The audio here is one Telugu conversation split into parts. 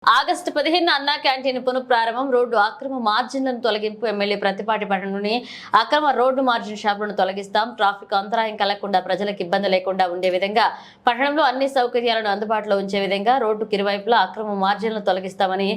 ఆగస్టు 15 అన్నా క్యాంటీన్ పునఃప్రారంభం. రోడ్డు అక్రమ మార్జిన్లను తొలగింపు. ఎమ్మెల్యే ప్రతిపాటి పట్టణంలోని అక్రమ రోడ్డు మార్జిన్ షాపులను తొలగిస్తాం. ట్రాఫిక్ అంతరాయం కలగకుండా ప్రజలకు ఇబ్బంది లేకుండా ఉండే విధంగా పట్టణంలో అన్ని సౌకర్యాలను అందుబాటులో ఉంచే విధంగా రోడ్డుకి ఇరువైపులా అక్రమ మార్జిన్లను తొలగిస్తామని,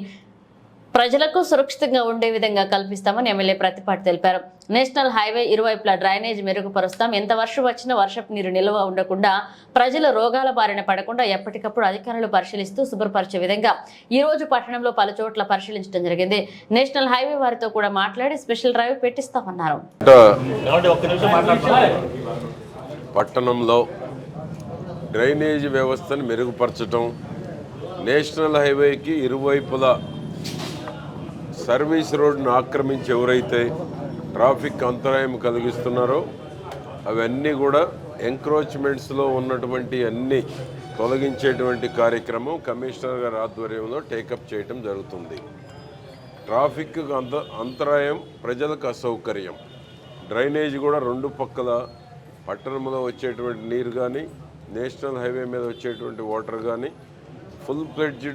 ప్రజలకు సురక్షితంగా ఉండే విధంగా కల్పిస్తామని ఎమ్మెల్యే ప్రతిపాటి తెలిపారు. నేషనల్ హైవే ఇరువైపులా డ్రైనేజ్ మెరుగుపరుస్తాం. ఎంత వర్షం వచ్చినా వర్షపు నీరు నిల్వ ఉండకుండా ప్రజలు రోగాల బారిన పడకుండా ఎప్పటికప్పుడు అధికారులు పరిశీలిస్తూ శుభ్రపరిచే విధంగా ఈ రోజు పట్టణంలో పలు చోట్ల పరిశీలించడం జరిగింది. నేషనల్ హైవే వారితో కూడా మాట్లాడి స్పెషల్ డ్రైవ్ పెట్టిస్తామన్నారు. పట్టణంలో డ్రైనేజ్ వ్యవస్థను మెరుగుపరచడం, నేషనల్ హైవేకి ఇరువైపులా సర్వీస్ రోడ్డును ఆక్రమించి ఎవరైతే ట్రాఫిక్ అంతరాయం కలిగిస్తున్నారో అవన్నీ కూడా ఎంక్రోచ్మెంట్స్లో ఉన్నటువంటి అన్ని తొలగించేటువంటి కార్యక్రమం కమిషనర్ గారి ఆధ్వర్యంలో టేకప్ చేయటం జరుగుతుంది. ట్రాఫిక్ అంతరాయం, ప్రజలకు అసౌకర్యం. డ్రైనేజ్ కూడా రెండు పక్కల పట్టణంలో వచ్చేటువంటి నీరు కానీ, నేషనల్ హైవే మీద వచ్చేటువంటి వాటర్ కానీ ఫుల్ ఫ్లెడ్జ్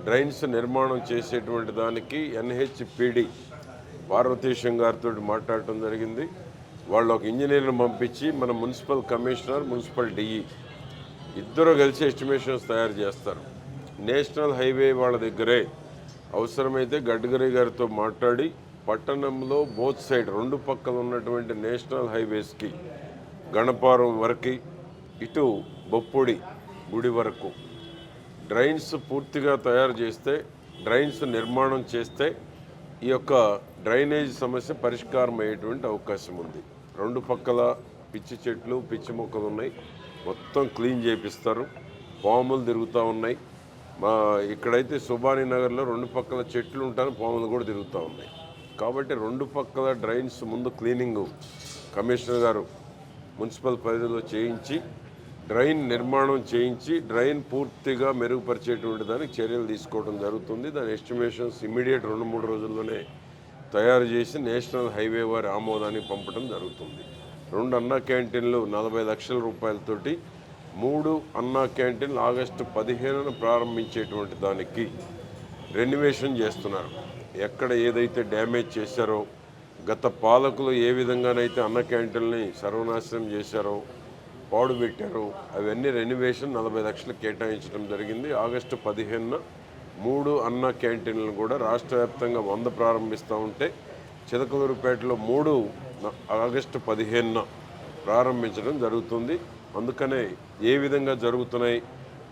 డ్రైన్స్ నిర్మాణం చేసేటువంటి దానికి NHPD పార్వతీశం గారితో మాట్లాడటం జరిగింది. వాళ్ళు ఒక ఇంజనీర్ను పంపించి మన మున్సిపల్ కమిషనర్, మున్సిపల్ DE ఇద్దరు కలిసి ఎస్టిమేషన్స్ తయారు చేస్తారు. నేషనల్ హైవే వాళ్ళ దగ్గరే అవసరమైతే గడ్కరీ గారితో మాట్లాడి పట్టణంలో బోత్ సైడ్ రెండు పక్కల ఉన్నటువంటి నేషనల్ హైవేస్కి గణపారం వరకు, ఇటు బొప్పుడి గుడి వరకు డ్రైన్స్ పూర్తిగా తయారు చేస్తే, డ్రైన్స్ నిర్మాణం చేస్తే ఈ యొక్క డ్రైనేజ్ సమస్య పరిష్కారం అయ్యేటువంటి అవకాశం ఉంది. రెండు పక్కల పిచ్చి చెట్లు, పిచ్చి మొక్కలు ఉన్నాయి, మొత్తం క్లీన్ చేపిస్తారు. పాములు తిరుగుతూ ఉన్నాయి. ఇక్కడైతే సుబానీ నగర్లో రెండు పక్కల చెట్లు ఉంటాను, పాములు కూడా తిరుగుతూ ఉన్నాయి. కాబట్టి రెండు పక్కల డ్రైన్స్ ముందు క్లీనింగ్ కమిషనర్ గారు మున్సిపల్ పరిధిలో చేయించి, డ్రైన్ నిర్మాణం చేయించి, డ్రైన్ పూర్తిగా మెరుగుపరిచేటువంటి దానికి చర్యలు తీసుకోవడం జరుగుతుంది. దాని ఎస్టిమేషన్స్ ఇమ్మీడియట్ 2-3 రోజుల్లోనే తయారు చేసి నేషనల్ హైవే వారి ఆమోదానికి పంపడం జరుగుతుంది. 2 అన్నా క్యాంటీన్లు 40 లక్షల రూపాయలతోటి 3 అన్నా క్యాంటీన్లు ఆగస్టు 15న ప్రారంభించేటువంటి దానికి రెన్యువేషన్ చేస్తున్నారు. ఎక్కడ ఏదైతే డ్యామేజ్ చేశారో, గత పాలకులు ఏ విధంగానైతే అన్న క్యాంటీన్ని సర్వనాశనం చేశారో, పాడు పెట్టారు, అవన్నీ రెన్యువేషన్ 40 లక్షలు కేటాయించడం జరిగింది. ఆగస్టు 15న 3 అన్నా క్యాంటీన్లను కూడా రాష్ట్ర వ్యాప్తంగా 100 ప్రారంభిస్తూ ఉంటే చిలకలూరుపేటలో 3 ఆగస్టు 15న ప్రారంభించడం జరుగుతుంది. అందుకనే ఏ విధంగా జరుగుతున్నాయి,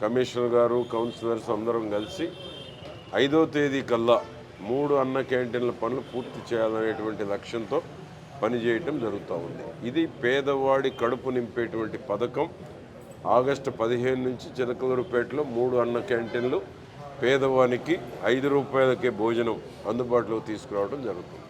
కమిషనర్ గారు, కౌన్సిలర్స్ అందరం కలిసి 5వ తేదీ కల్లా 3 అన్న క్యాంటీన్ల పనులు పూర్తి చేయాలనేటువంటి లక్ష్యంతో పనిచేయటం జరుగుతూ ఉంది. ఇది పేదవాడి కడుపు నింపేటువంటి పథకం. ఆగస్టు 15 నుంచి చిలకలూరుపేటలో 3 అన్న క్యాంటీన్లు పేదవానికి 5 రూపాయలకే భోజనం అందుబాటులోకి తీసుకురావడం జరుగుతుంది.